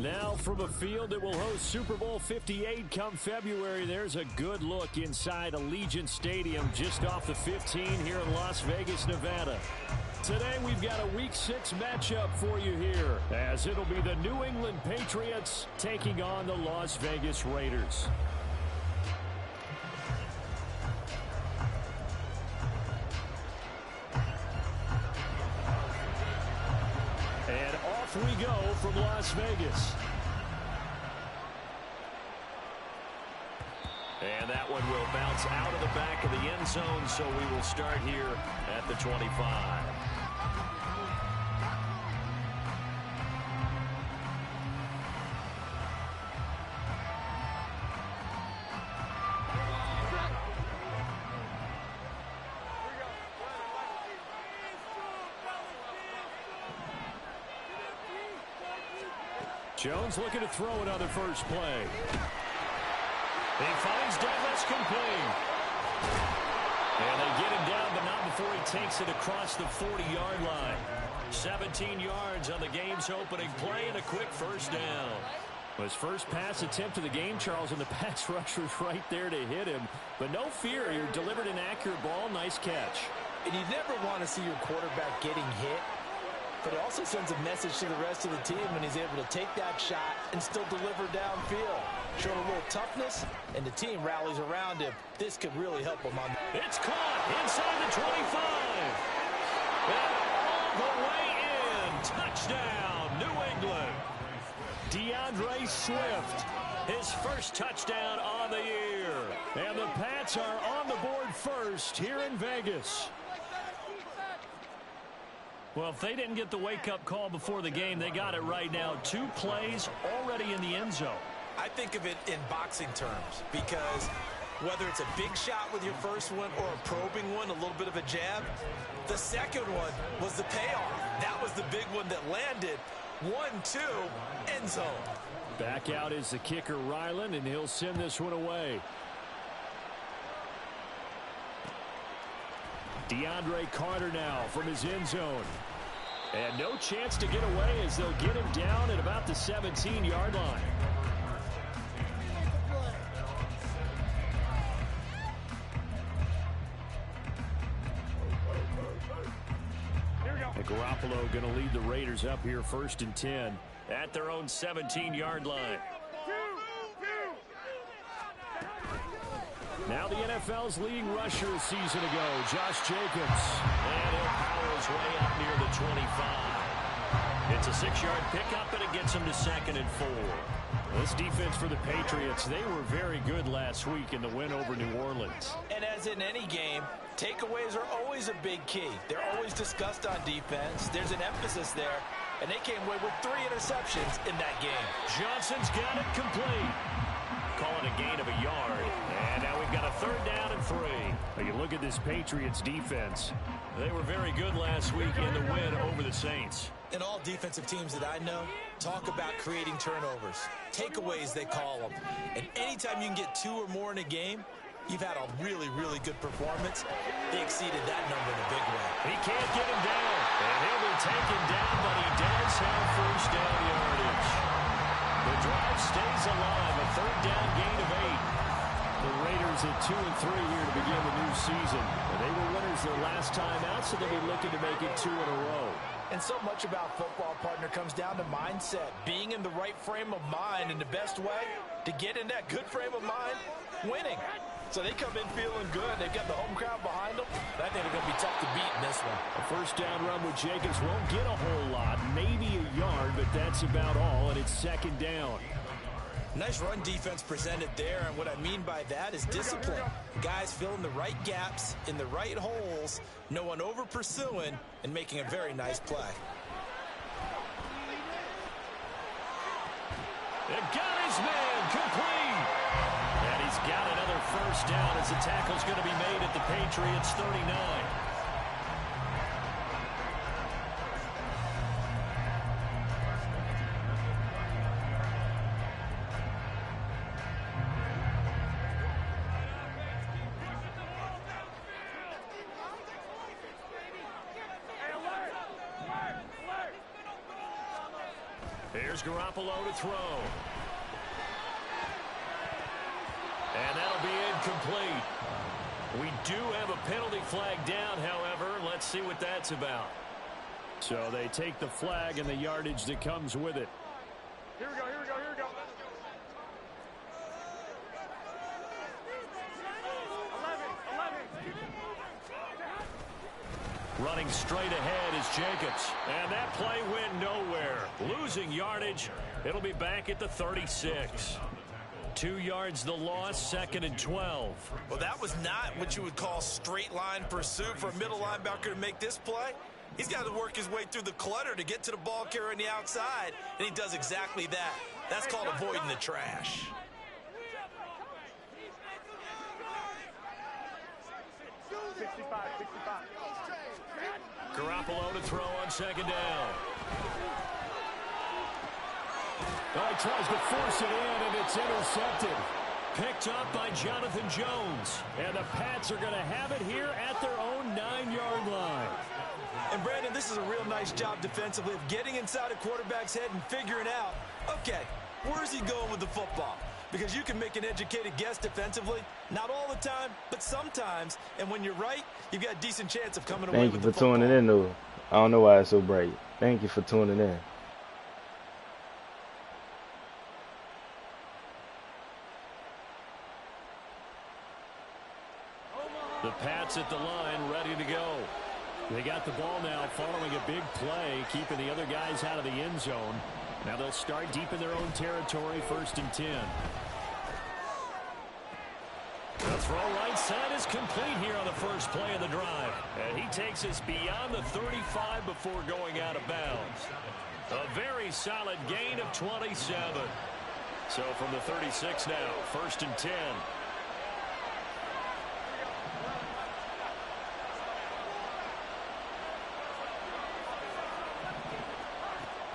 Now from a field that will host Super Bowl 58 come February, there's a good look inside Allegiant Stadium just off the 15 here in Las Vegas, Nevada. Today we've got a Week 6 matchup for you here, as it'll be the New England Patriots taking on the Las Vegas Raiders. And off we go from Las Vegas. And that one will bounce out of the back of the end zone, so we will start here at the 25. Jones looking to throw it on the first play. He finds Douglas complete. And they get him down, but not before he takes it across the 40-yard line. 17 yards on the game's opening play and a quick first down. His first pass attempt of the game, Charles, and the pass rusher's right there to hit him. But no fear, he delivered an accurate ball. Nice catch. And you never want to see your quarterback getting hit. But it also sends a message to the rest of the team when he's able to take that shot and still deliver downfield. Showing a little toughness, and the team rallies around him. This could really help him on. It's caught inside the 25. And all the way in. Touchdown, New England. DeAndre Swift, his first touchdown on the year. And the Pats are on the board first here in Vegas. Well, if they didn't get the wake-up call before the game, they got it right now. 2 plays already in the end zone. I think of it in boxing terms, because whether it's a big shot with your first one or a probing one, a little bit of a jab, the second one was the payoff. That was the big one that landed. 1-2, end zone. Back out is the kicker, Ryland, and he'll send this one away. DeAndre Carter now from his end zone. And no chance to get away as they'll get him down at about the 17-yard line. And Garoppolo going to lead the Raiders up here 1st and 10 at their own 17-yard line. Now the NFL's leading rusher a season ago, Josh Jacobs. And he'll power his way up near the 25. It's a 6-yard pickup, and it gets him to 2nd and 4. This defense for the Patriots, they were very good last week in the win over New Orleans. And as in any game, takeaways are always a big key. They're always discussed on defense. There's an emphasis there, and they came away with 3 interceptions in that game. Johnson's got it complete. Calling a gain of a yard. And now we've got a 3rd down and 3. Now you look at this Patriots defense. They were very good last week in the win over the Saints. And all defensive teams that I know talk about creating turnovers. Takeaways, they call them. And anytime you can get 2 or more in a game, you've had a really, really good performance. They exceeded that number in a big way. He can't get him down. And he'll be taken down, but he does have first down yardage. The drive stays alive. A 3rd down gain of 8. The Raiders at 2 and 3 here to begin the new season. And they were winners their last time out, so they'll be looking to make it 2 in a row. And so much about football, partner, comes down to mindset. Being in the right frame of mind, and the best way to get in that good frame of mind, winning. So they come in feeling good. They've got the home crowd behind them. I think they're going to be tough to beat in this one. A first down run with Jacobs won't get a whole lot, maybe a yard, but that's about all, and it's 2nd down. Nice run defense presented there, and what I mean by that is discipline. Guys filling the right gaps in the right holes, no one over pursuing, and making a very nice play. It got his man complete. And he's got another first down as the tackle's going to be made at the Patriots 39. Here's Garoppolo to throw. And that'll be incomplete. We do have a penalty flag down, however. Let's see what that's about. So they take the flag and the yardage that comes with it. Here we go, here we go, here we go. 11. Running straight ahead is Jacobs. And that play went nowhere. Losing yardage. It'll be back at the 36. 2 yards the loss, 2nd and 12. Well, that was not what you would call straight line pursuit for a middle linebacker to make this play. He's got to work his way through the clutter to get to the ball carrier on the outside, and he does exactly that. That's called avoiding the trash. Garoppolo to throw on 2nd down. Oh, he tries to force it in, and it's intercepted. Picked up by Jonathan Jones. And the Pats are going to have it here at their own 9-yard line. And, Brandon, this is a real nice job defensively of getting inside a quarterback's head and figuring out, okay, where's he going with the football? Because you can make an educated guess defensively. Not all the time, but sometimes. And when you're right, you've got a decent chance of coming away with the football. Thank you for tuning in, though. I don't know why it's so bright. Thank you for tuning in. The Pats at the line, ready to go. They got the ball now following a big play, keeping the other guys out of the end zone. Now they'll start deep in their own territory, 1st and 10. The throw right side is complete here on the first play of the drive. And he takes us beyond the 35 before going out of bounds. A very solid gain of 27. So from the 36 now, 1st and 10.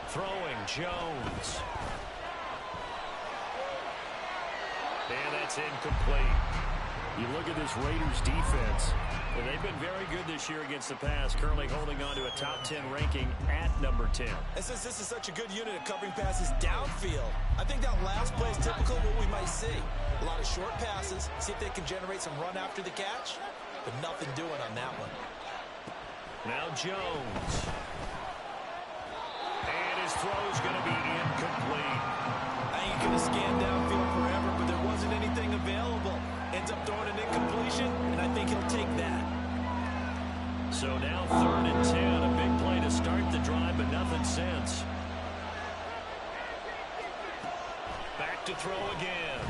Throwing Jones. And that's incomplete. You look at this Raiders defense, and they've been very good this year against the pass, currently holding on to a top 10 ranking at number 10. And since this is such a good unit of covering passes downfield, I think that last play is typical of what we might see. A lot of short passes, see if they can generate some run after the catch, but nothing doing on that one. Now Jones. And his throw is going to be incomplete. I ain't going to scan downfield forever, but there wasn't anything available. Ends up throwing an incompletion, and I think he'll take that. So now 3rd and 10, a big play to start the drive, but nothing since. Back to throw again.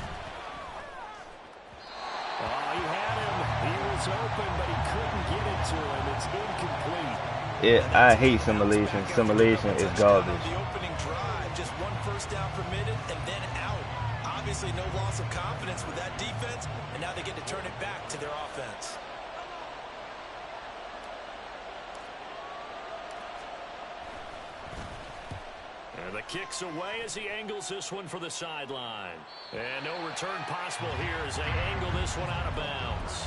Oh, he had him. He was open, but he couldn't get it to him. It's incomplete. Yeah, I hate simulation. Simulation is garbage. The opening drive, just 1 first down permitted, and then out. Obviously no loss of confidence with that defense, and now they get to turn it back to their offense. And the kick's away as he angles this one for the sideline. And no return possible here as they angle this one out of bounds.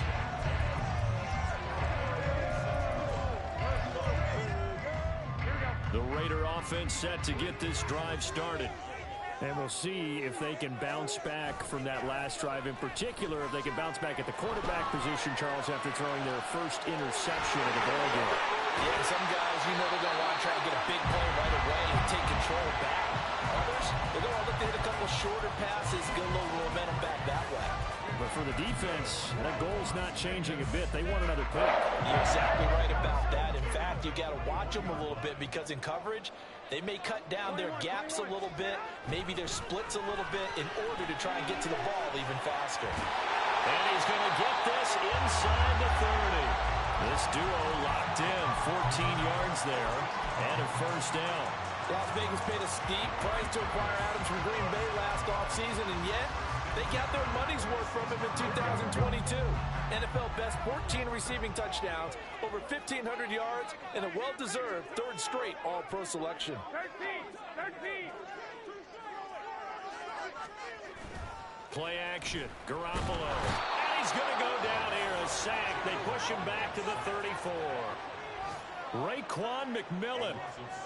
The Raider offense set to get this drive started. And we'll see if they can bounce back from that last drive. In particular, if they can bounce back at the quarterback position, Charles, after throwing their first interception of the ballgame. Yeah, some guys, you know they're going to want to try to get a big play right away and take control back. Others, they're going to look to hit a couple shorter passes, get a little momentum back that way. But for the defense, that goal's not changing a bit. They want another pick. You're exactly right about that. In fact, you got to watch them a little bit because in coverage, they may cut down their gaps a little bit, maybe their splits a little bit in order to try and get to the ball even faster. And he's going to get this inside the 30. This duo locked in, 14 yards there, and a first down. Las Vegas paid a steep price to acquire Adams from Green Bay last offseason, and yet they got their money's worth from him in 2022. NFL best 14 receiving touchdowns, over 1,500 yards, and a well-deserved 3rd straight All-Pro selection. 13. Play action, Garoppolo. And he's going to go down here, a sack. They push him back to the 34. Raekwon McMillan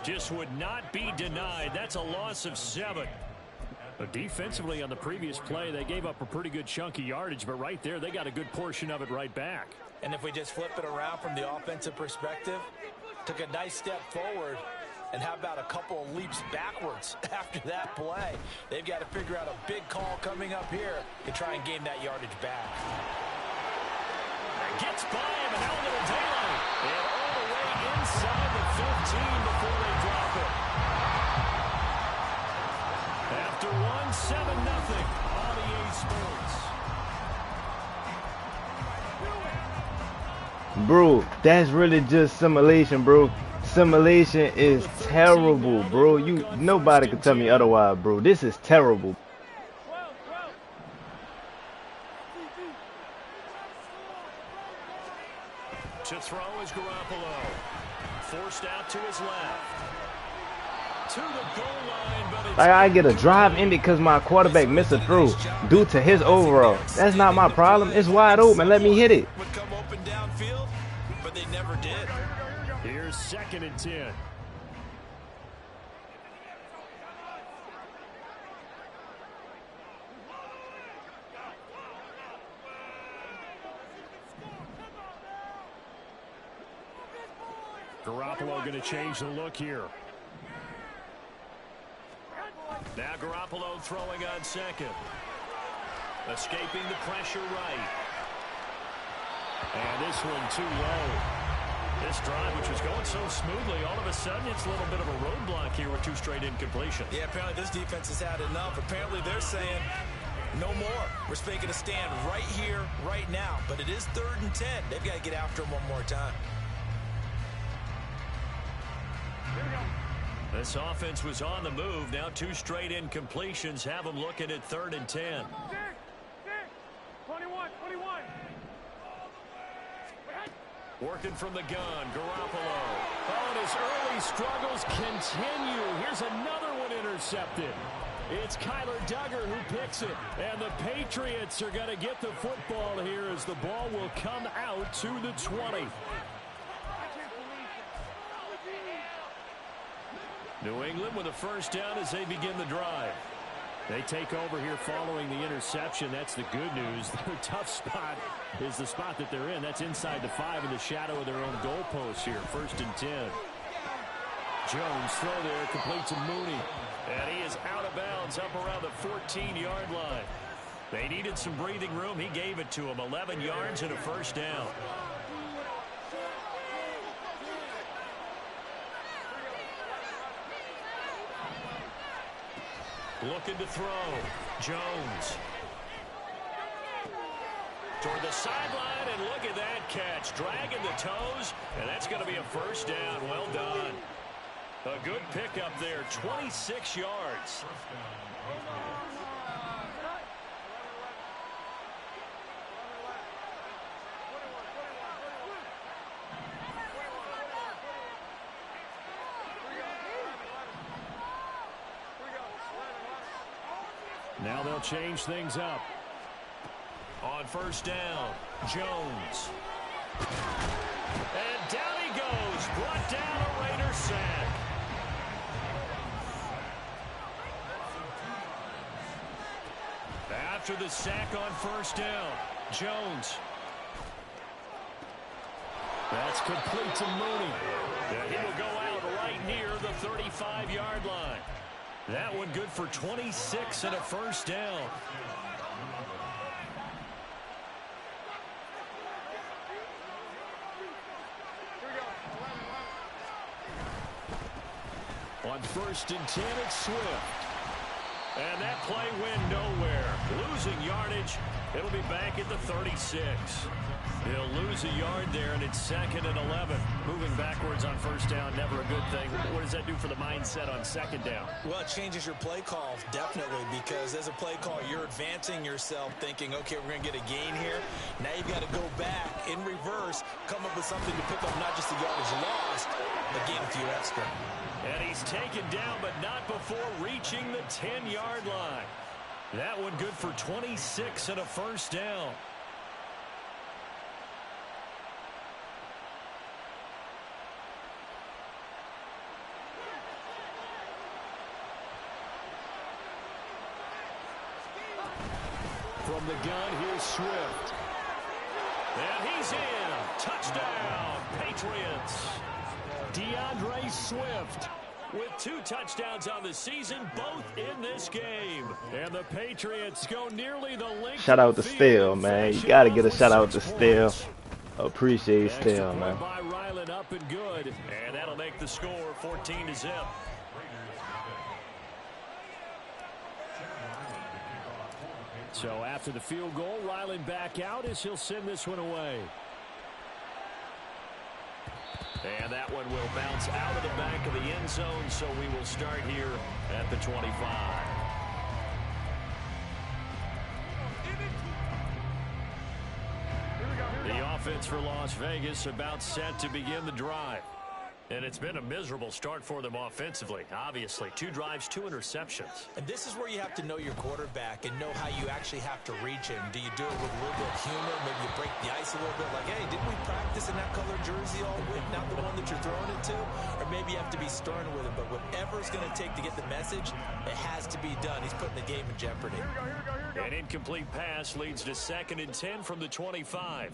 just would not be denied. That's a loss of 7. But defensively on the previous play, they gave up a pretty good chunk of yardage, but right there, they got a good portion of it right back. And if we just flip it around from the offensive perspective, took a nice step forward, and how about a couple of leaps backwards after that play? They've got to figure out a big call coming up here to try and gain that yardage back. Gets by him, and now a little daylight. And all the way inside the 15 before they drop it. After 1-7-0 on EA Sports. Bro, that's really just simulation, bro. Simulation is terrible, bro. Nobody can tell me otherwise, bro. This is terrible. To throw is Garoppolo. Forced out to his left. To the goal line, but it's... I get a drive ended because my quarterback missed a throw due to his overall. That's not my problem. It's wide open. Let me hit it. Would come open downfield, but they never did. Here's 2nd and 10. Garoppolo going to change the look here. Now Garoppolo throwing on 2nd. Escaping the pressure right. And this one too low. This drive, which was going so smoothly, all of a sudden it's a little bit of a roadblock here with 2 straight incompletions. Yeah, apparently this defense has had enough. Apparently they're saying, no more. We're making a stand right here, right now. But it is 3rd and 10. They've got to get after him one more time. This offense was on the move. Now 2 straight incompletions have them looking at 3rd and 10. 21. Working from the gun, Garoppolo. Oh, and his early struggles continue. Here's another one intercepted. It's Kyler Duggar who picks it. And the Patriots are going to get the football here as the ball will come out to the 20. New England with a first down as they begin the drive. They take over here following the interception. That's the good news. Their tough spot is the spot that they're in. That's inside the 5 in the shadow of their own goalpost here. 1st and 10. Jones throw there, complete to Mooney. And he is out of bounds up around the 14-yard line. They needed some breathing room. He gave it to them. 11 yards and a first down. Looking to throw. Jones. Toward the sideline, and look at that catch. Dragging the toes, and that's going to be a first down. Well done. A good pickup there. 26 yards. Now they'll change things up. On first down, Jones. And down he goes. Brought down a Raider sack. After the sack on first down, Jones. That's complete to Mooney. And he will go out right near the 35-yard line. That one good for 26 and a first down. On 1st and 10, it's Swift. And that play went nowhere. Losing yardage. It'll be back at the 36. He'll lose a yard there, and it's 2nd and 11. Moving backwards on first down, never a good thing. What does that do for the mindset on 2nd down? Well, it changes your play call, definitely, because as a play call, you're advancing yourself thinking, okay, we're going to get a gain here. Now you've got to go back in reverse, come up with something to pick up not just the yardage lost, but gain a few extra. And he's taken down, but not before reaching the 10-yard line. That one good for 26 and a first down. From the gun, here's Swift. And he's in. Touchdown, Patriots. DeAndre Swift with 2 touchdowns on the season, both in this game. And the Patriots go nearly the length. Shout out to Steele, man. You got to get a shout out to Steele. Appreciate Steele, man. By Ryland, up and good. And that'll make the score 14-0. So after the field goal, Ryland back out as he'll send this one away. And that one will bounce out of the back of the end zone, so we will start here at the 25. The offense for Las Vegas about set to begin the drive. And it's been a miserable start for them offensively. Obviously, 2 drives, 2 interceptions. And this is where you have to know your quarterback and know how you actually have to reach him. Do you do it with a little bit of humor? Maybe you break the ice a little bit like, hey, didn't we practice in that color jersey all week? Not the one that you're throwing it to? Or maybe you have to be stern with him. But whatever it's going to take to get the message, it has to be done. He's putting the game in jeopardy. An incomplete pass leads to 2nd and 10 from the 25.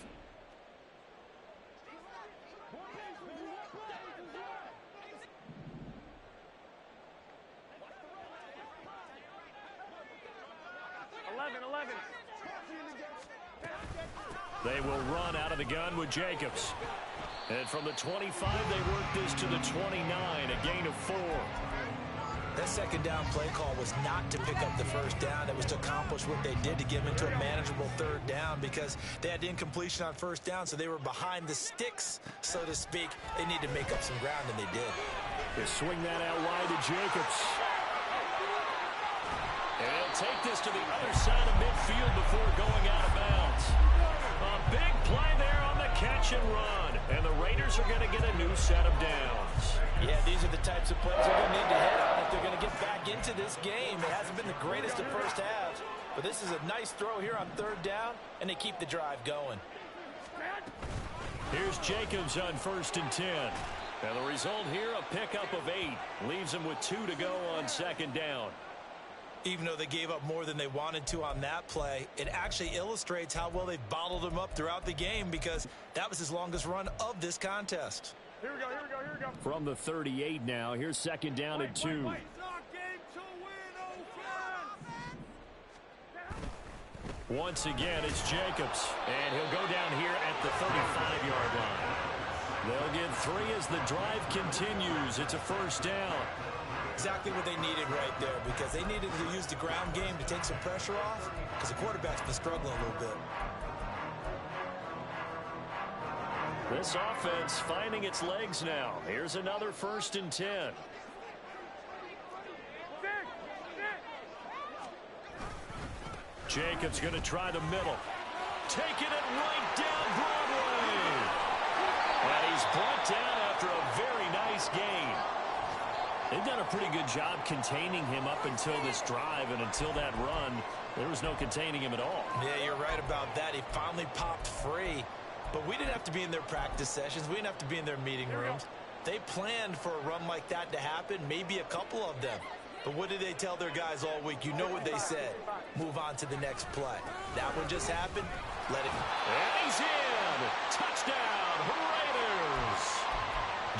They will run out of the gun with Jacobs. And from the 25, they work this to the 29, a gain of 4. That second down play call was not to pick up the first down. It was to accomplish what they did to get them into a manageable 3rd down because they had incompletion on 1st down, so they were behind the sticks, so to speak. They need to make up some ground, and they did. They swing that out wide to Jacobs. And he'll take this to the other side of midfield before going out of bounds. A big play there on the catch and run. And the Raiders are going to get a new set of downs. Yeah, these are the types of plays they're going to need to hit on if they're going to get back into this game. It hasn't been the greatest of first halves, but this is a nice throw here on 3rd down, and they keep the drive going. Here's Jacobs on 1st and 10. And the result here, a pickup of 8. Leaves them with 2 to go on 2nd down. Even though they gave up more than they wanted to on that play, it actually illustrates how well they've bottled them up throughout the game because that was his longest run of this contest. Here we go, here we go, here we go. From the 38 now, here's 2nd down and 2. Once again, it's Jacobs, and he'll go down here at the 35-yard line. They'll get 3 as the drive continues. It's a 1st down. Exactly what they needed right there because they needed to use the ground game to take some pressure off because the quarterback's been struggling a little bit. This offense finding its legs now. Here's another 1st and 10. Jacobs going to try the middle. Taking it right down Broadway. And he's brought down after a very nice gain. They've done a pretty good job containing him up until this drive, and until that run, there was no containing him at all. Yeah, you're right about that. He finally popped free. But we didn't have to be in their practice sessions. We didn't have to be in their meeting rooms. They planned for a run like that to happen, maybe a couple of them. But what did they tell their guys all week? You know what they said. Move on to the next play. That one just happened. Let it. And he's in. Touchdown, Raiders.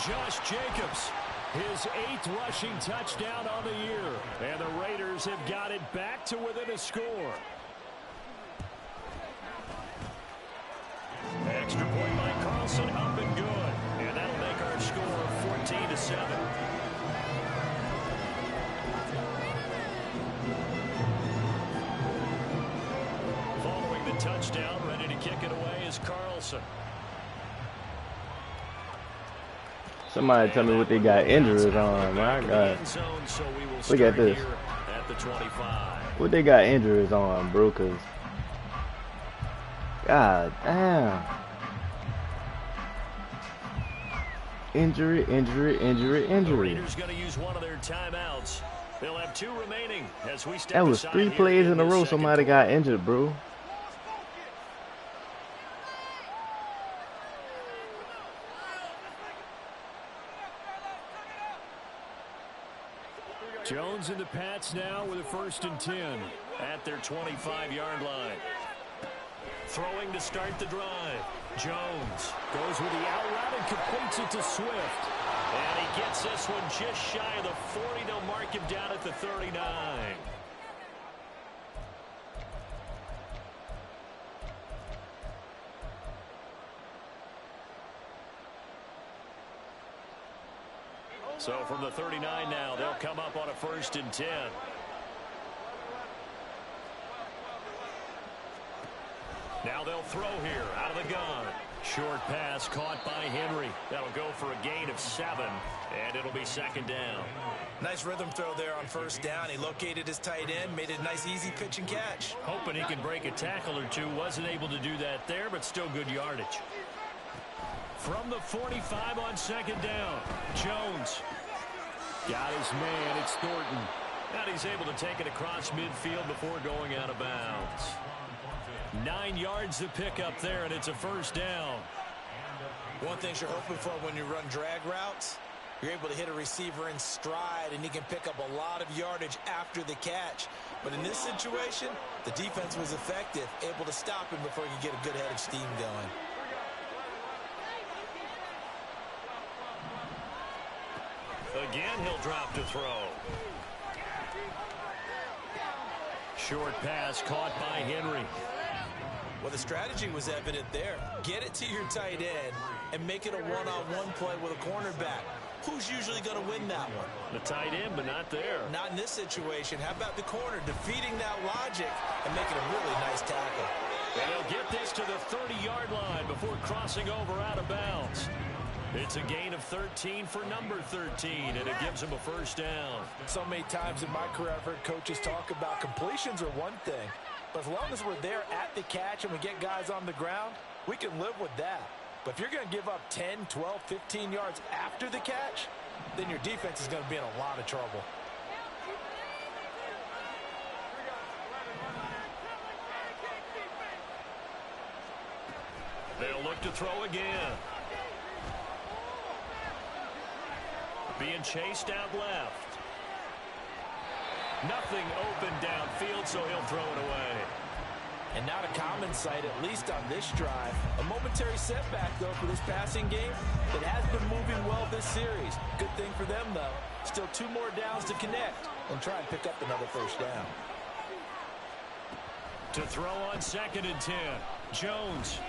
Josh Jacobs, his 8th rushing touchdown on the year. And the Raiders have got it back to within a score. Extra point by Carlson, up and good. And that'll make our score 14-7. Following the touchdown, ready to kick it away is Carlson. Somebody tell me what they got injuries on. My God. Look at this. What they got injuries on, bro, because God damn. Injury. Raiders going to use one of their timeouts. They'll have 2 remaining as we step. That was 3 plays in a row somebody got injured, bro. Jones and the Pats now with a 1st and 10 at their 25-yard line. Throwing to start the drive. Jones goes with the out route and completes it to Swift. And he gets this one just shy of the 40. They'll mark him down at the 39. So from the 39 now, they'll come up on a 1st and 10. Now they'll throw here out of the gun. Short pass caught by Henry. That'll go for a gain of 7, and it'll be 2nd down. Nice rhythm throw there on 1st down. He located his tight end, made it a nice easy pitch and catch. Hoping he can break a tackle or two. Wasn't able to do that there, but still good yardage. From the 45 on 2nd down, Jones got his man. It's Thornton. And he's able to take it across midfield before going out of bounds. 9 yards to pick up there, and it's a 1st down. One thing you're hoping for when you run drag routes, you're able to hit a receiver in stride, and he can pick up a lot of yardage after the catch. But in this situation, the defense was effective, able to stop him before he could get a good head of steam going. Again, he'll drop to throw. Short pass caught by Henry. Well, the strategy was evident there. Get it to your tight end and make it a one-on-one play with a cornerback. Who's usually going to win that one? The tight end, but not there. Not in this situation. How about the corner defeating that logic and making a really nice tackle? And he'll get this to the 30-yard line before crossing over out of bounds. It's a gain of 13 for number 13, and it gives him a 1st down. So many times in my career, I've heard coaches talk about completions are one thing. But as long as we're there at the catch and we get guys on the ground, we can live with that. But if you're going to give up 10, 12, 15 yards after the catch, then your defense is going to be in a lot of trouble. They'll look to throw again. Being chased out left. Nothing open downfield, so he'll throw it away. And not a common sight, at least on this drive. A momentary setback, though, for this passing game that has been moving well this series. Good thing for them, though. Still 2 more downs to connect and try and pick up another 1st down. To throw on 2nd and 10. Jones.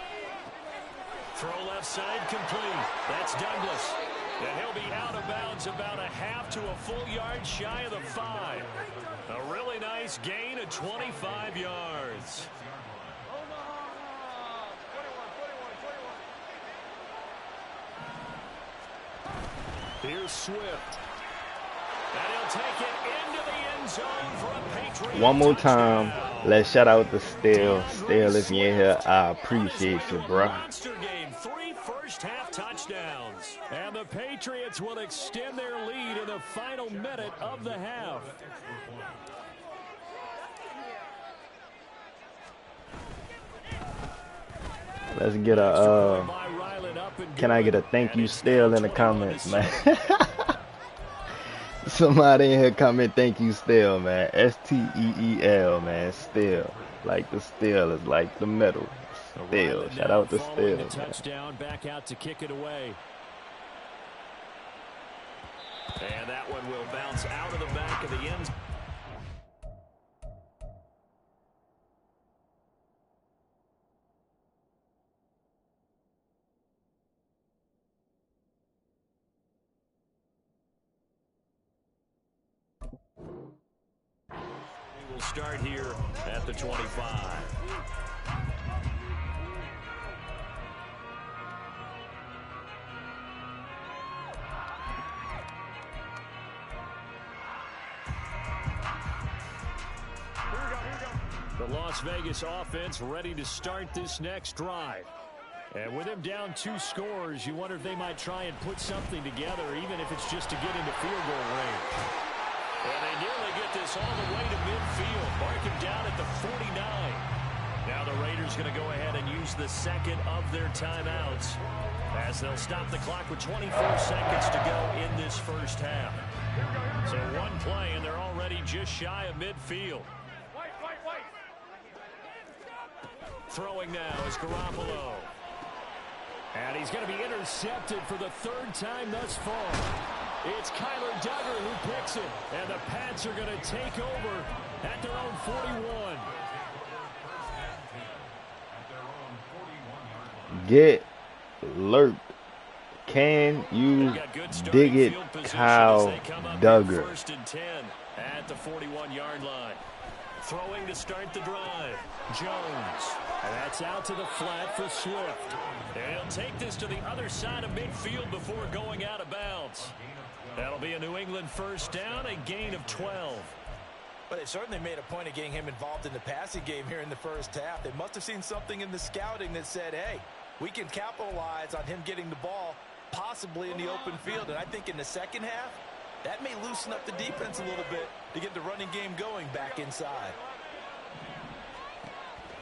Throw left side complete. That's Douglas. And he'll be out of bounds about a half to a full yard shy of the 5. A really nice gain of 25 yards. Here's Swift. And he'll take it into the end zone for a Patriot. One more time, let's shout out to Still. Still, if you're in here, I appreciate you, bro. Monster game, 3 first-half touchdowns. And the Patriots will extend their lead in the final minute of the half. Let's get a, can I get a thank you Still in the comments, man? Somebody in here comment thank you Still, man. S-T-E-E-L, man. Still. Like the steel is like the metal. Still. Shout out to Still, man. Touchdown, back out to kick it away. And that one will bounce out of the back of the end zone. We'll start here at the 25. The Las Vegas offense ready to start this next drive. And with him down 2 scores, you wonder if they might try and put something together, even if it's just to get into field goal range. And they nearly get this all the way to midfield. Mark him down at the 49. Now the Raiders going to go ahead and use the second of their timeouts as they'll stop the clock with 24 seconds to go in this first half. So one play, and they're already just shy of midfield. Throwing now is Garoppolo. And he's going to be intercepted for the third time thus far. It's Kyler Duggar who picks it. And the Pats are going to take over at their own 41. Get lurked. Can you dig it, Kyle Duggar? First and 10 at the 41-yard line. Throwing to start the drive. Jones. And that's out to the flat for Swift. And he'll take this to the other side of midfield before going out of bounds. That'll be a New England first down, a gain of 12. But they certainly made a point of getting him involved in the passing game here in the first half. They must have seen something in the scouting that said, hey, we can capitalize on him getting the ball possibly in the open field. And I think in the second half, that may loosen up the defense a little bit to get the running game going back inside.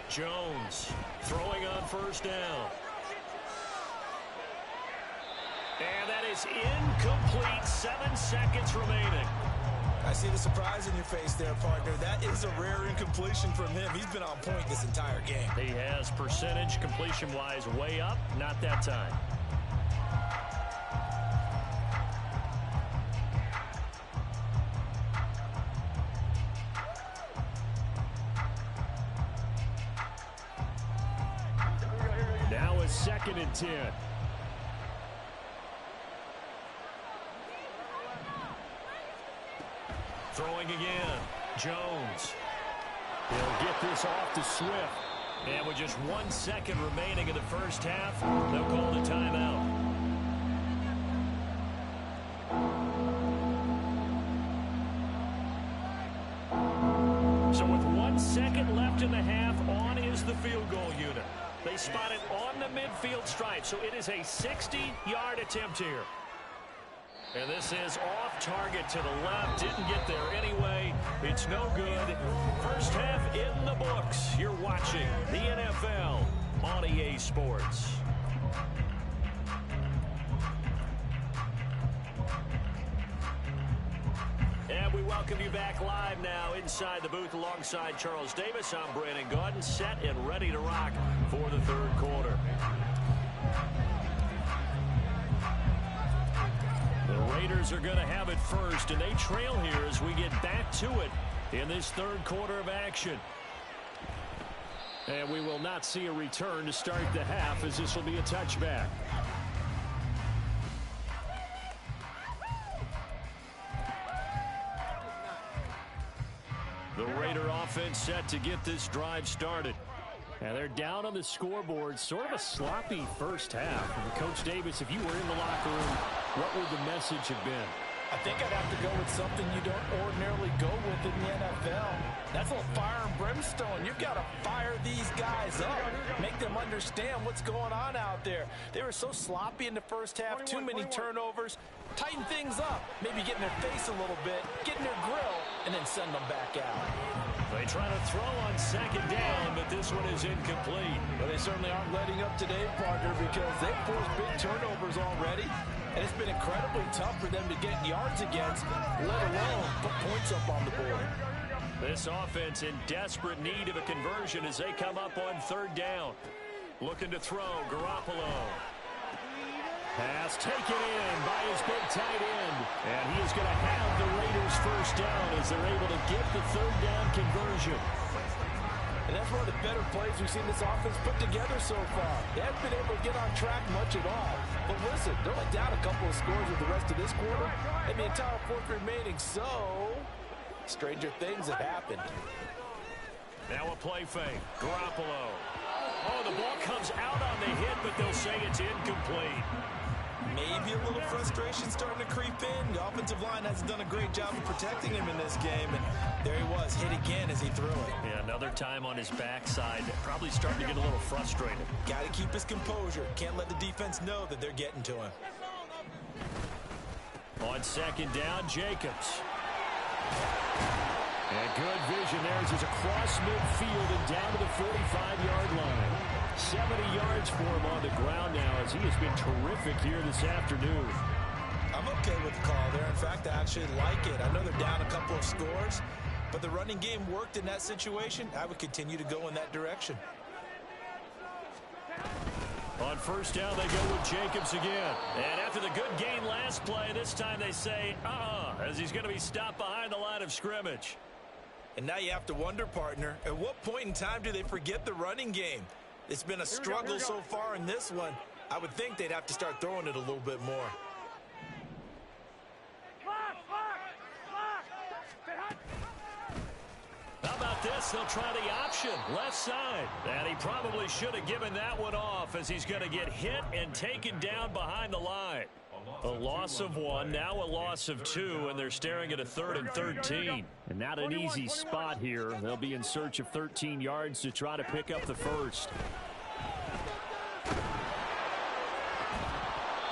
Jones throwing on first down. And that is incomplete. 7 seconds remaining. I see the surprise in your face there, partner. That is a rare incompletion from him. He's been on point this entire game. He has percentage completion-wise way up. Not that time. Now a 2nd and 10. Throwing again. Jones. He'll get this off to Swift. And with just 1 second remaining in the first half, they'll call the timeout. So with 1 second left in the half, on is the field goal unit. They spot it on the midfield stripe, so it is a 60-yard attempt here. And this is off target to the left. Didn't get there anyway. It's no good. First half in the books. You're watching the NFL on EA Sports. And we welcome you back live now inside the booth alongside Charles Davis. I'm Brandon Gaudin, set and ready to rock for the third quarter. The Raiders are going to have it first, and they trail here as we get back to it in this third quarter of action. And we will not see a return to start the half, as this will be a touchback. The Raider offense set to get this drive started. And they're down on the scoreboard. Sort of a sloppy first half. And Coach Davis, if you were in the locker room, what would the message have been? I think I'd have to go with something you don't ordinarily go with in the NFL. That's a little fire and brimstone. You've got to fire these guys up. Make them understand what's going on out there. They were so sloppy in the first half. Too many turnovers. Tighten things up. Maybe get in their face a little bit. Get in their grill. And then send them back out. They try to throw on second down, but this one is incomplete. But they certainly aren't letting up today, partner, because they've forced big turnovers already. And it's been incredibly tough for them to get yards against, let alone put points up on the board. This offense in desperate need of a conversion as they come up on third down. Looking to throw, Garoppolo. Pass taken in by his big tight end. And he is going to have the Raiders first down as they're able to get the third down conversion. And that's one of the better plays we've seen this offense put together so far. They haven't been able to get on track much at all. But listen, they're only down a couple of scores with the rest of this quarter and the entire fourth remaining. So, stranger things have happened. Now a play fake. Garoppolo. Oh, the ball comes out on the hit, but they'll say it's incomplete. Maybe a little frustration starting to creep in. The offensive line hasn't done a great job of protecting him in this game. And there he was, hit again as he threw it. Yeah, another time on his backside. Probably starting to get a little frustrated. Got to keep his composure. Can't let the defense know that they're getting to him. On second down, Jacobs. And good vision there as he's across midfield and down to the 45-yard line. 70 yards for him on the ground now as he has been terrific here this afternoon. I'm okay with the call there. In fact, I actually like it. I know they're down a couple of scores, but the running game worked in that situation. I would continue to go in that direction. on first down, they go with Jacobs again. And after the good gain last play, this time they say, as he's going to be stopped behind the line of scrimmage. And now you have to wonder, partner, at what point in time do they forget the running game? It's been a struggle so far in this one. I would think they'd have to start throwing it a little bit more. How about this? They'll try the option, left side. And he probably should have given that one off as he's going to get hit and taken down behind the line. A loss of 1, now a loss of 2, and they're staring at a 3rd and 13. And not an easy spot here. They'll be in search of 13 yards to try to pick up the first.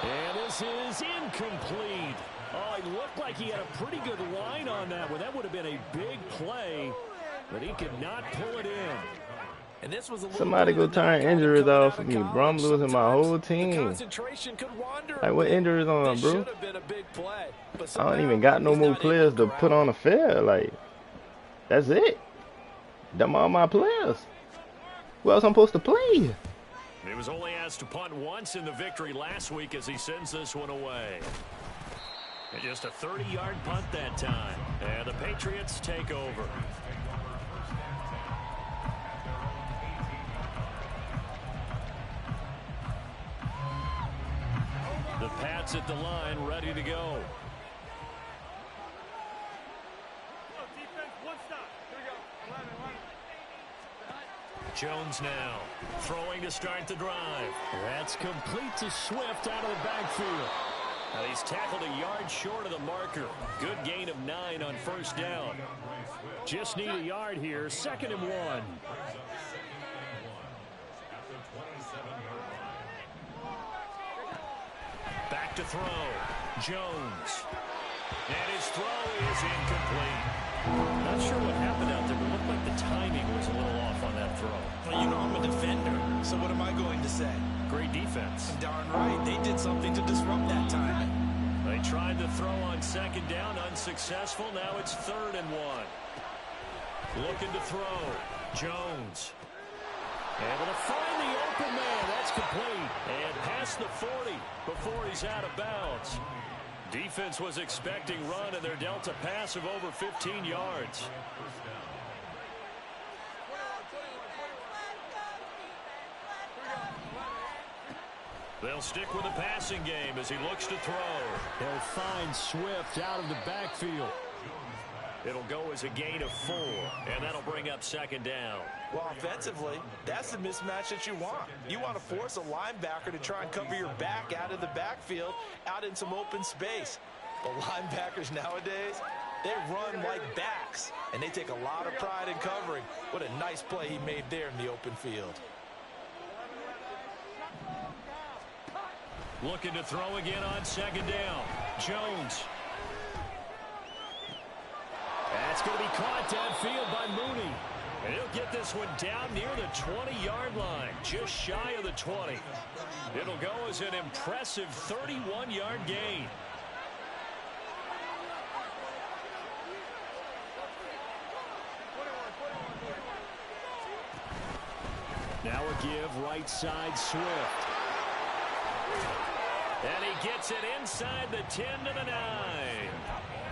And this is incomplete. Oh, it looked like he had a pretty good line on that one. That would have been a big play, but he could not pull it in. And this was a Somebody go turn injuries off for me, bro. I'm losing my whole team. Like, what injuries on, bro? I don't even got no more players to put on the field. Like, that's it. Them all my players. Who else I'm supposed to play? He was only asked to punt once in the victory last week as he sends this one away. And just a 30-yard punt that time. And the Patriots take over. The Pats at the line, ready to go. Jones now throwing to start the drive. That's complete to Swift out of the backfield. Now he's tackled a yard short of the marker. Good gain of 9 on first down. Just need a yard here. 2nd and 1. Back to throw. Jones. And his throw is incomplete. Not sure what happened out there, but it looked like the timing was a little off on that throw. Well, you know I'm a defender, so what am I going to say? Great defense. Darn right. They did something to disrupt that timing. They tried to throw on 2nd down, unsuccessful. Now it's 3rd and 1. Looking to throw. Jones. Able to find the open man. That's complete. And past the 40 before he's out of bounds. Defense was expecting run, and they're dealt a pass of over 15 yards. They'll stick with the passing game as he looks to throw. They'll find Swift out of the backfield. It'll go as a gain of 4, and that'll bring up 2nd down. Well, offensively, that's the mismatch that you want. You want to force a linebacker to try and cover your back out of the backfield, out in some open space. But linebackers nowadays, they run like backs, and they take a lot of pride in covering. What a nice play he made there in the open field. Looking to throw again on 2nd down. Jones. That's going to be caught downfield by Mooney. And he'll get this one down near the 20-yard line, just shy of the 20. It'll go as an impressive 31-yard gain. Now a give right side Swift. And he gets it inside the 10 to the 9.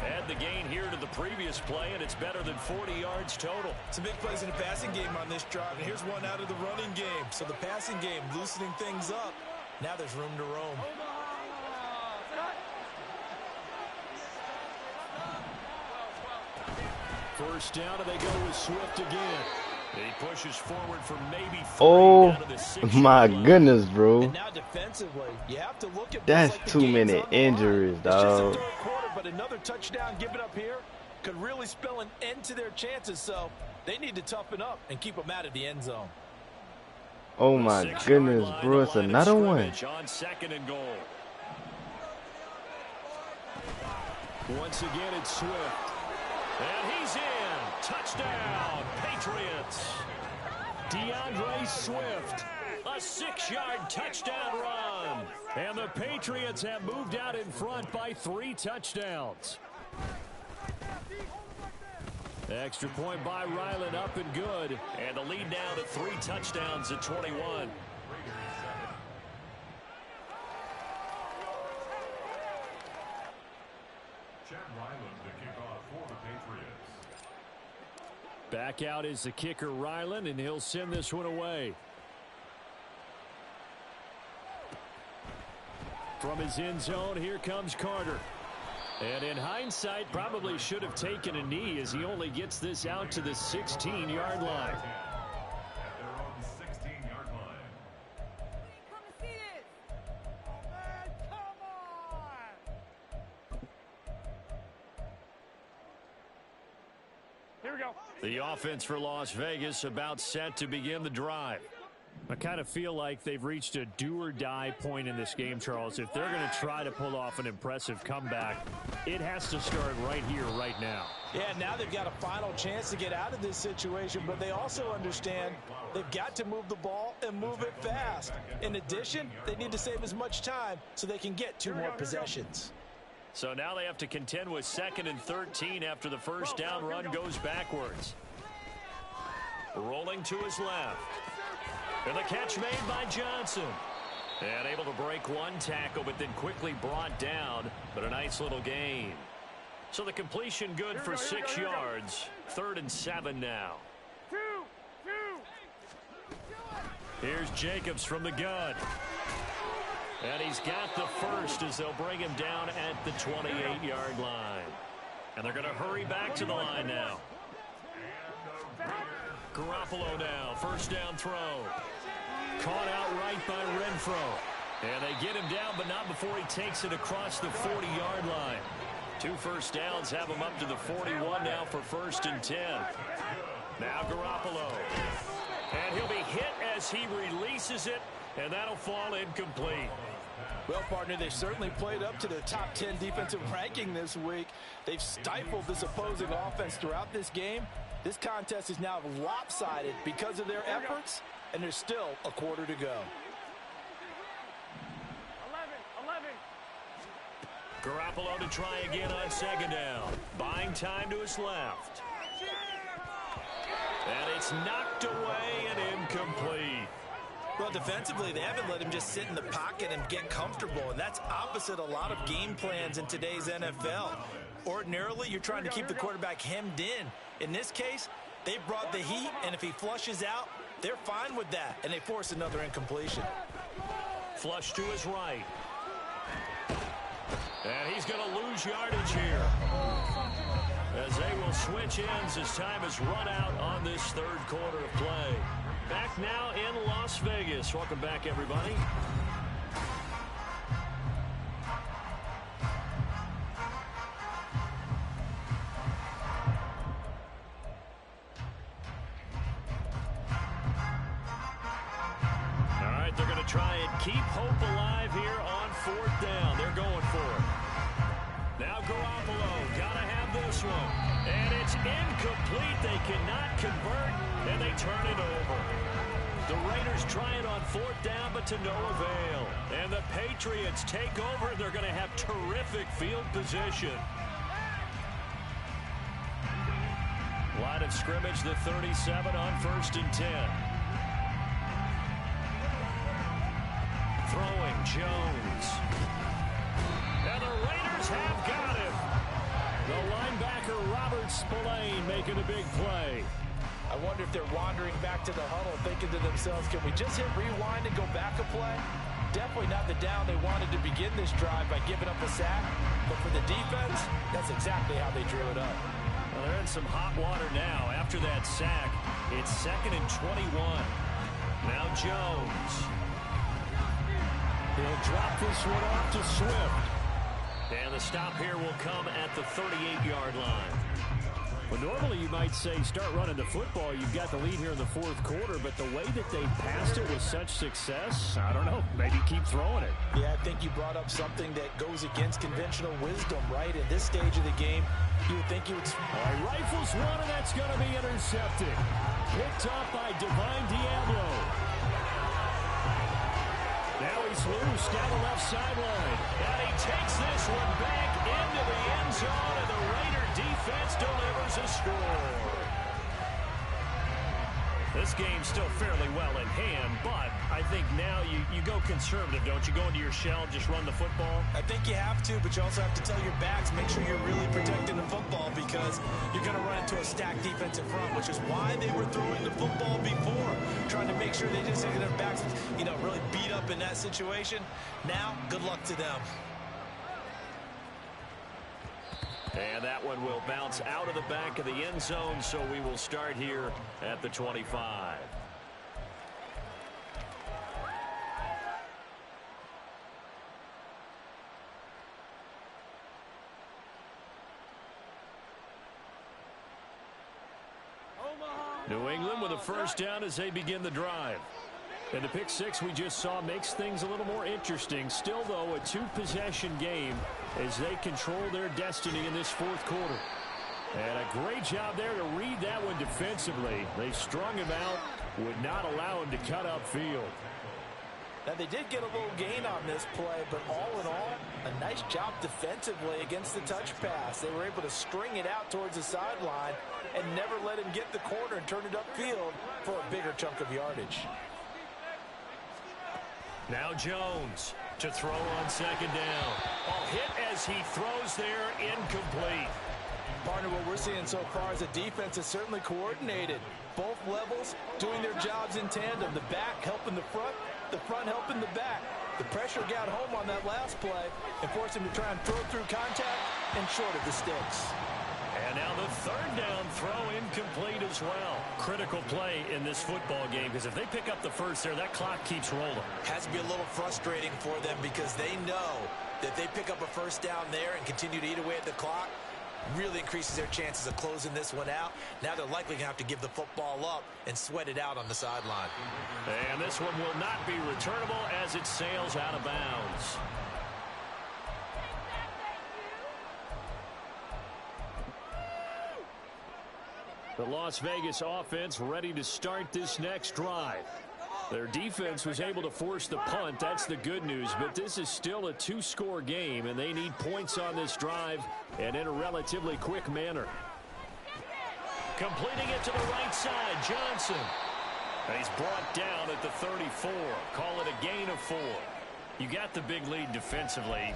Add the gain here to the previous play, and it's better than 40 yards total. Some big plays in the passing game on this drive, and here's one out of the running game. So the passing game loosening things up. Now there's room to roam. First down, and they go with Swift again. He pushes forward for maybe 3 out of the 6. My goodness, bro. And now defensively, you have to look at that's like too many injuries, dog. It's just a 3rd quarter, but another touchdown given up here could really spell an end to their chances. So they need to toughen up and keep them out of the end zone. Oh my goodness, bro. It's another one. On 2nd and goal. Once again, it's Swift. And he's in. Touchdown, Patriots. DeAndre Swift, a 6-yard touchdown run. And the Patriots have moved out in front by 3 touchdowns. Extra point by Ryland, up and good. And the lead now to 3 touchdowns at 21. Back out is the kicker, Ryland, and he'll send this one away. From his end zone, here comes Carter. And in hindsight, probably should have taken a knee as he only gets this out to the 16-yard line. Here we go. The offense for Las Vegas about set to begin the drive. I kind of feel like they've reached a do-or-die point in this game, Charles. If they're going to try to pull off an impressive comeback, it has to start right here, right now. Yeah, now they've got a final chance to get out of this situation, but they also understand they've got to move the ball and move it fast. In addition, they need to save as much time so they can get 2 more possessions. So now they have to contend with 2nd and 13 after the first down run goes backwards. Rolling to his left. And the catch made by Johnson. And able to break one tackle, but then quickly brought down. But a nice little gain. So the completion good for 6 yards. 3rd and 7 now. 2. Here's Jacobs from the gun. And he's got the first as they'll bring him down at the 28-yard line. And they're going to hurry back to the line now. Garoppolo now, first down throw. Caught out right by Renfro. And they get him down, but not before he takes it across the 40-yard line. 2 first downs have him up to the 41 now for 1st and 10. Now Garoppolo. And he'll be hit as he releases it, and that'll fall incomplete. Well, partner, they've certainly played up to their top 10 defensive ranking this week. They've stifled this opposing offense throughout this game. This contest is now lopsided because of their efforts, and there's still a quarter to go. 11. Garoppolo to try again on 2nd down. Buying time to his left. And it's knocked away and incomplete. Well, defensively, they haven't let him just sit in the pocket and get comfortable, and that's opposite a lot of game plans in today's NFL. Ordinarily, you're trying to keep the quarterback hemmed in. In this case, they brought the heat, and if he flushes out, they're fine with that, and they force another incompletion. Flush to his right. And he's going to lose yardage here. As they will switch ends as time has run out on this 3rd quarter of play. Back now in Las Vegas. Welcome back, everybody. All right, they're going to try and keep hope alive here on 4th down. They're going for it. Now Garoppolo, got to have this one. And it's incomplete. They cannot convert, and they turn it over. The Raiders try it on 4th down, but to no avail. And the Patriots take over, and they're going to have terrific field position. Line of scrimmage, the 37 on 1st and 10. Throwing Jones. And the Raiders have got him. The linebacker, Robert Spillane, making a big play. I wonder if they're wandering back to the huddle thinking to themselves, can we just hit rewind and go back a play? Definitely not the down they wanted to begin this drive by giving up a sack. But for the defense, that's exactly how they drew it up. Well, they're in some hot water now. After that sack, it's 2nd and 21. Now Jones. He'll drop this one off to Swift. And the stop here will come at the 38-yard line. Well, normally you might say start running the football. You've got the lead here in the 4th quarter, but the way that they passed it with such success, I don't know, maybe keep throwing it. Yeah, I think you brought up something that goes against conventional wisdom, right? In this stage of the game, you would think you would... All right, rifles one, and that's going to be intercepted. Picked up by Divine Diablo. Now he's loose down the left sideline. And he takes this one back into the end zone, and the Raider defense delivers a score. This game's still fairly well in hand, but I think now you go conservative, don't you? Go into your shell, just run the football? I think you have to, but you also have to tell your backs, make sure you're really protecting the football because you're going to run into a stacked defensive front, which is why they were throwing the football before, trying to make sure they didn't get their backs, really beat up in that situation. Now, good luck to them. And that one will bounce out of the back of the end zone, so we will start here at the 25. New England with a first down as they begin the drive. And the pick six we just saw makes things a little more interesting. Still, though, a two-possession game as they control their destiny in this fourth quarter. And a great job there to read that one defensively. They strung him out, would not allow him to cut upfield. Now, they did get a little gain on this play, but all in all, a nice job defensively against the touch pass. They were able to string it out towards the sideline and never let him get the corner and turn it upfield for a bigger chunk of yardage. Now Jones to throw on second down. All hit as he throws there, incomplete. Partner, what we're seeing so far is the defense is certainly coordinated. Both levels doing their jobs in tandem. The back helping the front helping the back. The pressure got home on that last play and forced him to try and throw through contact and short of the sticks. And now the third down throw incomplete as well. Critical play in this football game because if they pick up the first there, that clock keeps rolling. Has to be a little frustrating for them because they know that they pick up a first down there and continue to eat away at the clock. Really increases their chances of closing this one out. Now they're likely going to have to give the football up and sweat it out on the sideline. And this one will not be returnable as it sails out of bounds. The Las Vegas offense ready to start this next drive. Their defense was able to force the punt. That's the good news. But this is still a two-score game, and they need points on this drive and in a relatively quick manner. Completing it to the right side, Johnson. And he's brought down at the 34. Call it a gain of 4. You got the big lead defensively.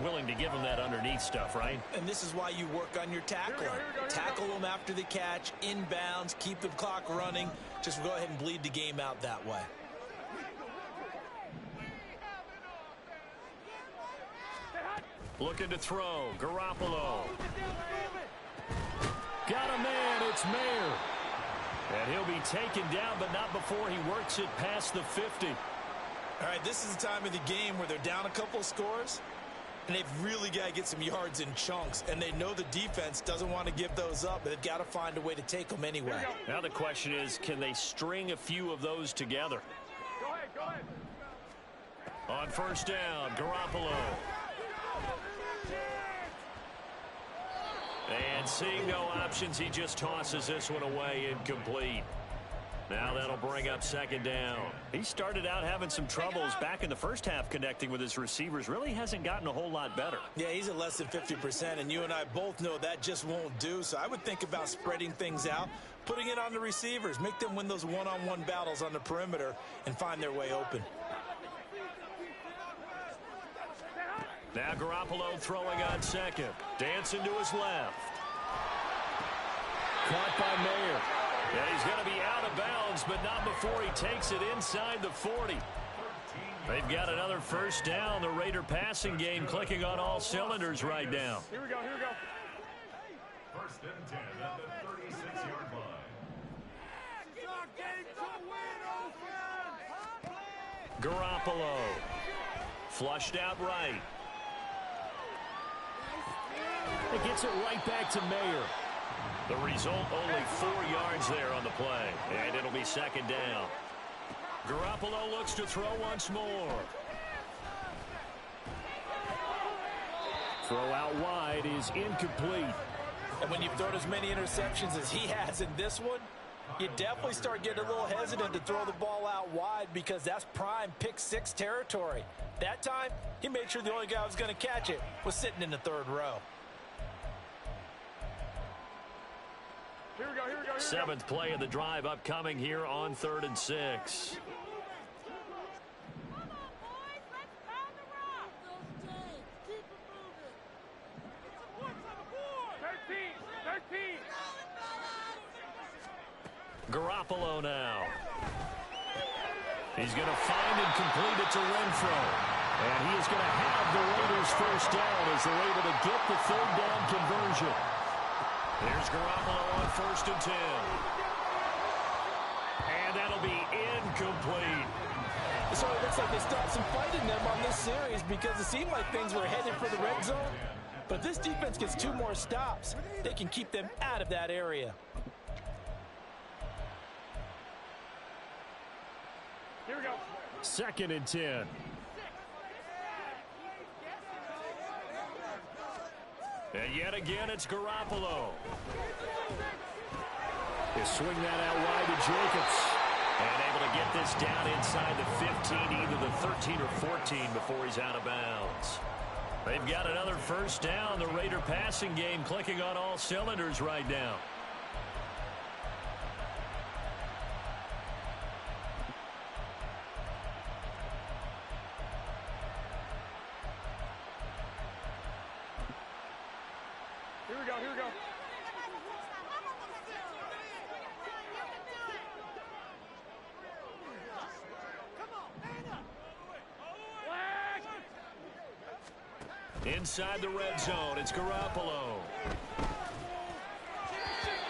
Willing to give them that underneath stuff, right? And this is why you work on your tackling. Tackle them after the catch, inbounds, keep the clock running. Just go ahead and bleed the game out that way. Looking to throw, Garoppolo. Got a man, it's Mayer. And he'll be taken down, but not before he works it past the 50. All right, this is the time of the game where they're down a couple scores. And they've really got to get some yards in chunks. And they know the defense doesn't want to give those up, but they've got to find a way to take them anyway. Now the question is, can they string a few of those together? Go ahead. On first down, Garoppolo. And seeing no options, he just tosses this one away, incomplete. Now that'll bring up second down. He started out having some troubles back in the first half connecting with his receivers. Really hasn't gotten a whole lot better. Yeah, he's at less than 50%, and you and I both know that just won't do. So I would think about spreading things out, putting it on the receivers, make them win those one-on-one battles on the perimeter and find their way open. Now Garoppolo throwing on second. Dancing to his left. Caught by Mayer. Yeah, he's going to be out of bounds, but not before he takes it inside the 40. They've got another first down. The Raider passing game clicking on all cylinders right now. Here we go. First and 10 at the 36-yard line. Garoppolo. Flushed out right. It gets it right back to Mayer. The result, only 4 yards there on the play. And it'll be second down. Garoppolo looks to throw once more. Throw out wide is incomplete. And when you've thrown as many interceptions as he has in this one, you definitely start getting a little hesitant to throw the ball out wide because that's prime pick six territory. That time, he made sure the only guy who was going to catch it was sitting in the third row. Here we go, here we go, here we go. Seventh play of the drive upcoming here on 3rd and 6. 13. Garoppolo now. He's going to find and complete it to Renfro. And he is going to have the Raiders first down as they're able to get the 3rd down conversion. Here's Garoppolo on 1st and 10. And that'll be incomplete. So it looks like they stopped some fight in them on this series because it seemed like things were headed for the red zone. But if this defense gets 2 more stops, they can keep them out of that area. Here we go. 2nd and 10. And yet again, it's Garoppolo. They swing that out wide to Jacobs. And able to get this down inside the 15, either the 13 or 14 before he's out of bounds. They've got another first down. The Raider passing game clicking on all cylinders right now. Here we go, here we go. Inside the red zone, it's Garoppolo.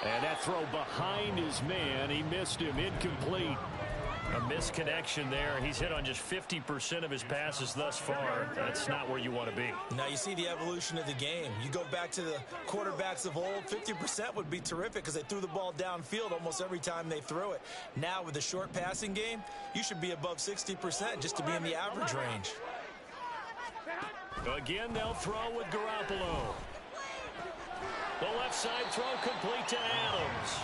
And that throw behind his man. He missed him. Incomplete. A misconnection there. He's hit on just 50% of his passes thus far. That's not where you want to be. Now you see the evolution of the game. You go back to the quarterbacks of old, 50% would be terrific because they threw the ball downfield almost every time they threw it. Now with the short passing game, you should be above 60% just to be in the average range. Again, they'll throw with Garoppolo. The left side throw complete to Adams.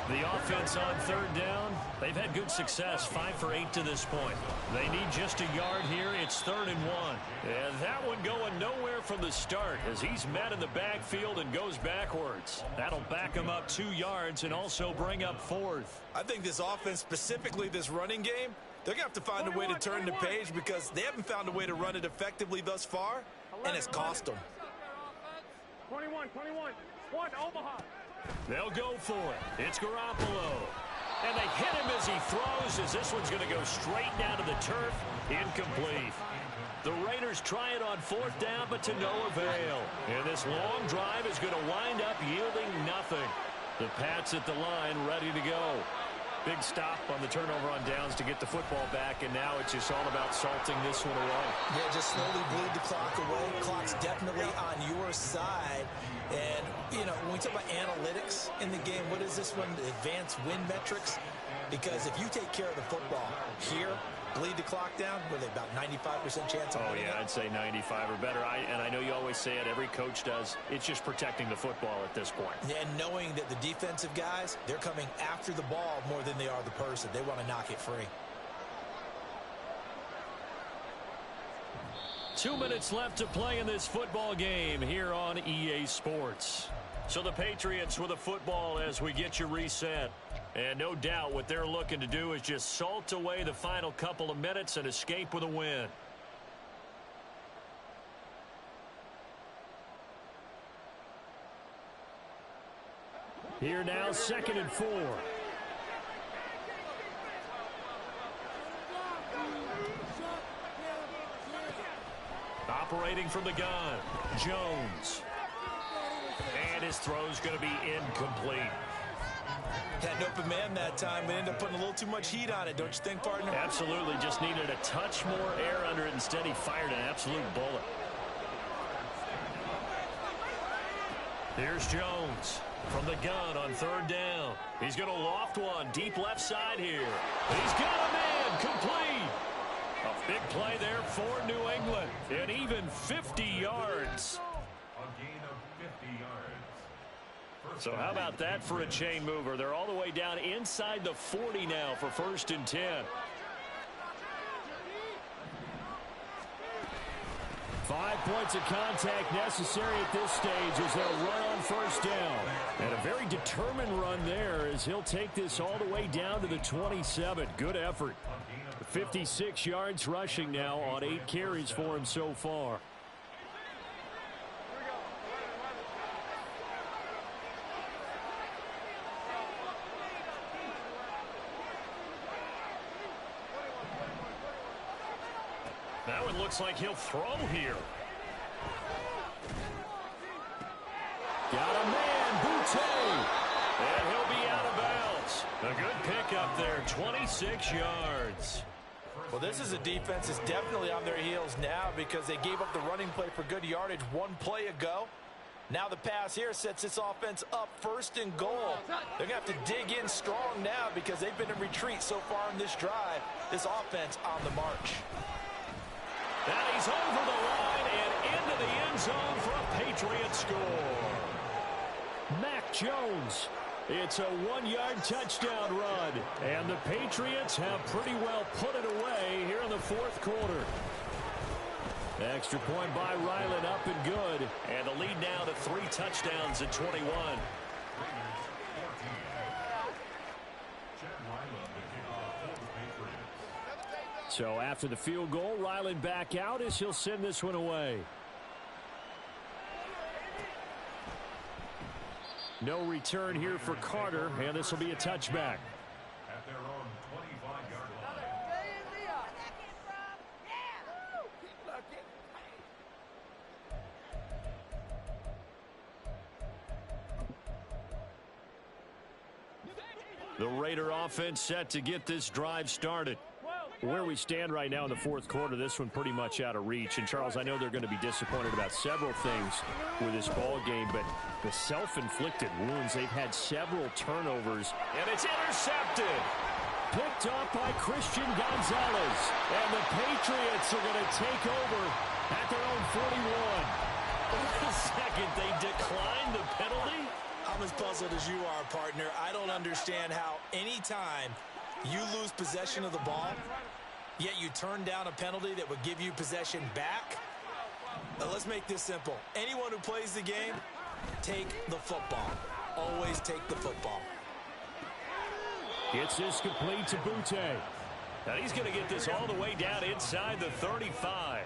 The offense on 3rd down, they've had good success, 5 for 8 to this point. They need just a yard here. It's 3rd and 1. And that one going nowhere from the start as he's met in the backfield and goes backwards. That'll back him up 2 yards and also bring up 4th. I think this offense, specifically this running game, they're going to have to find a way to turn the page because they haven't found a way to run it effectively thus far, and it's cost them. 21. 1, Omaha. They'll go for it. It's Garoppolo. And they hit him as he throws, as this one's going to go straight down to the turf. Incomplete. The Raiders try it on 4th down, but to no avail. And this long drive is going to wind up yielding nothing. The Pats at the line ready to go. Big stop on the turnover on downs to get the football back, and now it's just all about salting this one away. Yeah, just slowly bleed the clock away. Clock's definitely on your side. And, you know, when we talk about analytics in the game, what is this one? Advanced win metrics? Because if you take care of the football here, bleed the clock down, what are they, about 95% chance of winning it? I'd say 95 or better. And I know you always say it, every coach does. It's just protecting the football at this point. And knowing that the defensive guys, they're coming after the ball more than they are the person. They want to knock it free. 2 minutes left to play in this football game here on EA Sports. So the Patriots with a football as we get you reset. And no doubt what they're looking to do is just salt away the final couple of minutes and escape with a win. Here now, 2nd and 4. Operating from the gun, Jones. And his throw's going to be incomplete. Had an open man that time, but ended up putting a little too much heat on it, don't you think, partner? Absolutely, just needed a touch more air under it. Instead, he fired an absolute bullet. Here's Jones from the gun on 3rd down. He's going to loft one deep left side here. He's got a man complete. A big play there for New England, and even 50 yards. A gain of 50 yards. So how about that for a chain mover? They're all the way down inside the 40 now for 1st and 10. 5 points of contact necessary at this stage as they'll run on first down. And a very determined run there as he'll take this all the way down to the 27. Good effort. 56 yards rushing now on 8 carries for him so far. Now it looks like he'll throw here. Got a man, Boutte. And he'll be out of bounds. A good pickup there, 26 yards. Well, this is a defense that's definitely on their heels now because they gave up the running play for good yardage one play ago. Now the pass here sets this offense up first and goal. They're going to have to dig in strong now because they've been in retreat so far in this drive. This offense on the march. And he's over the line and into the end zone for a Patriot score. Mac Jones. It's a 1-yard touchdown run. And the Patriots have pretty well put it away here in the fourth quarter. Extra point by Ryland up and good. And the lead now to 3 touchdowns at 21. So after the field goal, Ryland back out as he'll send this one away. No return here for Carter, and this will be a touchback. At their own 25-yard line. The Raider offense set to get this drive started. Where we stand right now in the fourth quarter, this one pretty much out of reach. And, Charles, I know they're going to be disappointed about several things with this ball game, but the self-inflicted wounds, they've had several turnovers. And it's intercepted. Picked up by Christian Gonzalez. And the Patriots are going to take over at their own 41. Wait a second, they declined the penalty? I'm as puzzled as you are, partner. I don't understand how any time you lose possession of the ball, yet you turn down a penalty that would give you possession back. Now, let's make this simple. Anyone who plays the game, take the football. Always take the football. Gets this complete to Boutte. Now he's going to get this all the way down inside the 35.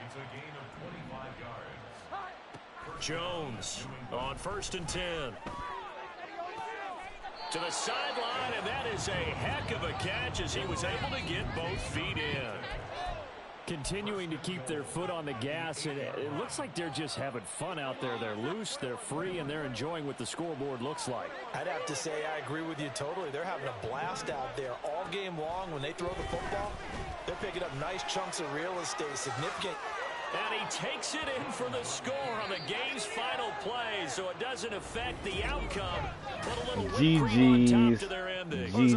It's a gain of 25 yards. Jones on 1st and 10. To the sideline, and that is a heck of a catch as he was able to get both feet in. Continuing to keep their foot on the gas, and it looks like they're just having fun out there. They're loose, they're free, and they're enjoying what the scoreboard looks like. I'd have to say I agree with you totally. They're having a blast out there all game long. When they throw the football, they're picking up nice chunks of real estate, significant. And he takes it in for the score on the game's final play, so it doesn't affect the outcome. But a little whipped cream on top to their ending. GG's.